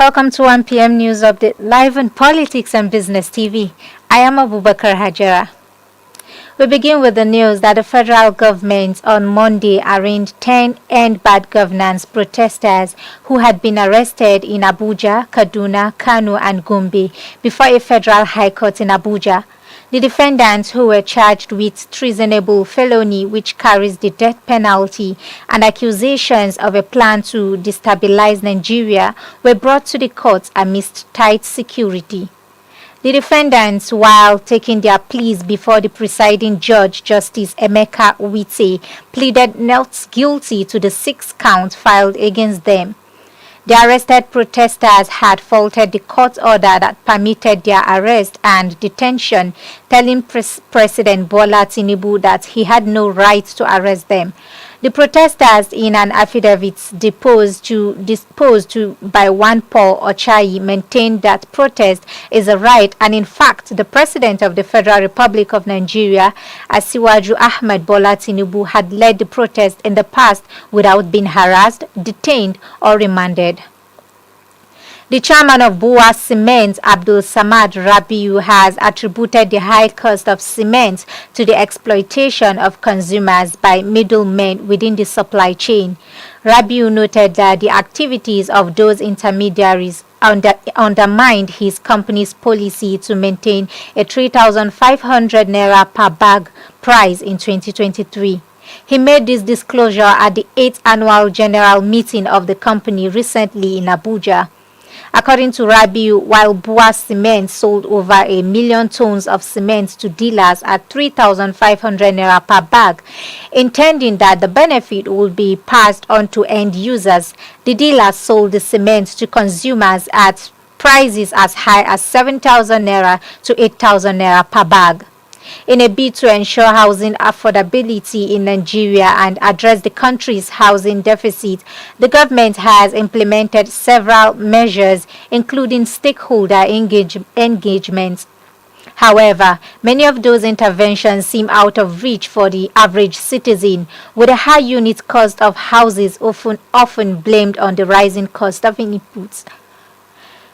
welcome to 1 p.m. News Update live on Politics and Business TV. I am Abubakar Hajara. We begin with the news that the federal government on Monday arraigned 10 End Bad Governance protesters who had been arrested in Abuja, Kaduna, Kano and Gombe before a federal high court in Abuja. The defendants, who were charged with treasonable felony which carries the death penalty and accusations of a plan to destabilize Nigeria, were brought to the court amidst tight security. The defendants, while taking their pleas before the presiding judge, Justice Emeka Nwite, pleaded not guilty to the 6 counts filed against them. The arrested protesters had faulted the court order that permitted their arrest and detention, telling President Bola Tinubu that he had no right to arrest them. The protesters, in an affidavit deposed by one Paul Ochayi, maintained that protest is a right, and in fact, the President of the Federal Republic of Nigeria, Asiwaju Ahmed Bola Tinubu, had led the protest in the past without being harassed, detained, or remanded. The chairman of BUA Cement, Abdul Samad Rabiu, has attributed the high cost of cement to the exploitation of consumers by middlemen within the supply chain. Rabiu noted that the activities of those intermediaries undermined his company's policy to maintain a 3,500 naira per bag price in 2023. He made this disclosure at the 8th annual general meeting of the company recently in Abuja. According to Rabiu, while BUA Cement sold over 1 million tons of cement to dealers at 3,500 naira per bag, intending that the benefit would be passed on to end users, the dealers sold the cement to consumers at prices as high as 7,000 naira to 8,000 naira per bag. In a bid to ensure housing affordability in Nigeria and address the country's housing deficit, the government has implemented several measures, including stakeholder engagement. However, many of those interventions seem out of reach for the average citizen, with a high unit cost of houses often blamed on the rising cost of inputs.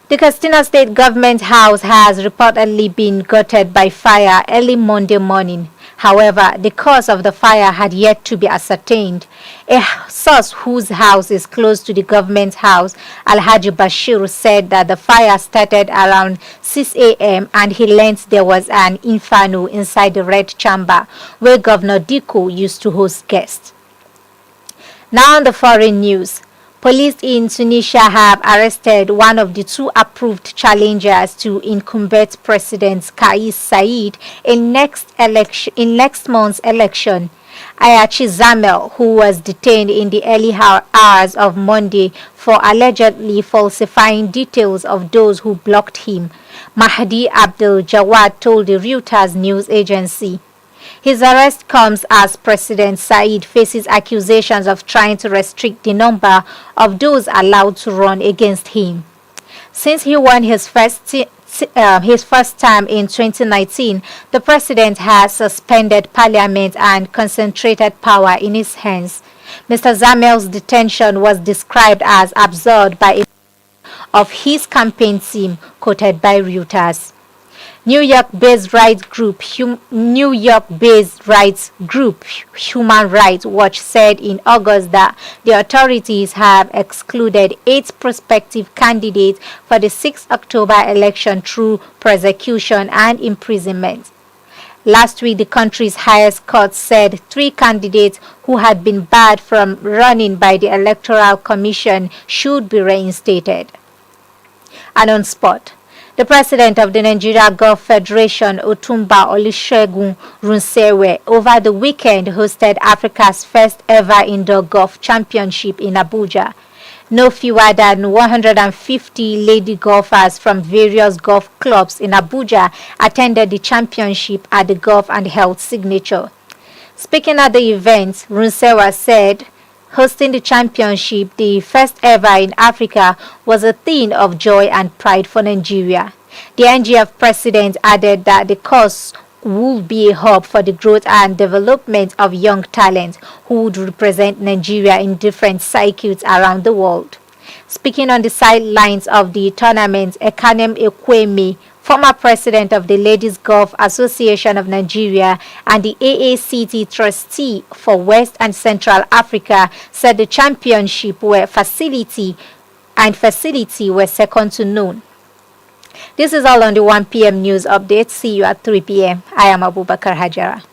The Katsina State Government House has reportedly been gutted by fire early Monday morning. However, the cause of the fire had yet to be ascertained. A source whose house is close to the government house, Alhaji Bashir, said that the fire started around 6 a.m. and he learned there was an inferno inside the Red Chamber, where Governor Diko used to host guests. Now on the foreign news. Police in Tunisia have arrested one of the 2 approved challengers to incumbent President Kais Saied in next month's election. Ayachi Zamel, who was detained in the early hours of Monday for allegedly falsifying details of those who blocked him, Mahdi Abdel Jawad told the Reuters news agency. His arrest comes as President Saied faces accusations of trying to restrict the number of those allowed to run against him. Since he won his first term in 2019, the president has suspended parliament and concentrated power in his hands. Mr. Zamel's detention was described as absurd by a of his campaign team, quoted by Reuters. New York-based rights group Human Rights Watch said in August that the authorities have excluded 8 prospective candidates for the 6 October election through prosecution and imprisonment. Last week, the country's highest court said 3 candidates who had been barred from running by the Electoral Commission should be reinstated. And on sport. The president of the Nigeria Golf Federation, Otumba Olusegun Runsewe, over the weekend hosted Africa's first ever indoor golf championship in Abuja. No fewer than 150 lady golfers from various golf clubs in Abuja attended the championship at the Golf and Health Signature. Speaking at the event, Runsewe said, hosting the championship, the first ever in Africa, was a thing of joy and pride for Nigeria. The NGF president added that the course would be a hub for the growth and development of young talent who would represent Nigeria in different circuits around the world. Speaking on the sidelines of the tournament, Ekanem Ekweme, former president of the Ladies Golf Association of Nigeria and the AACT trustee for West and Central Africa, said the championship facility were second to none. This is all on the 1 p.m. news update. See you at 3 p.m. I am Abubakar Hajara.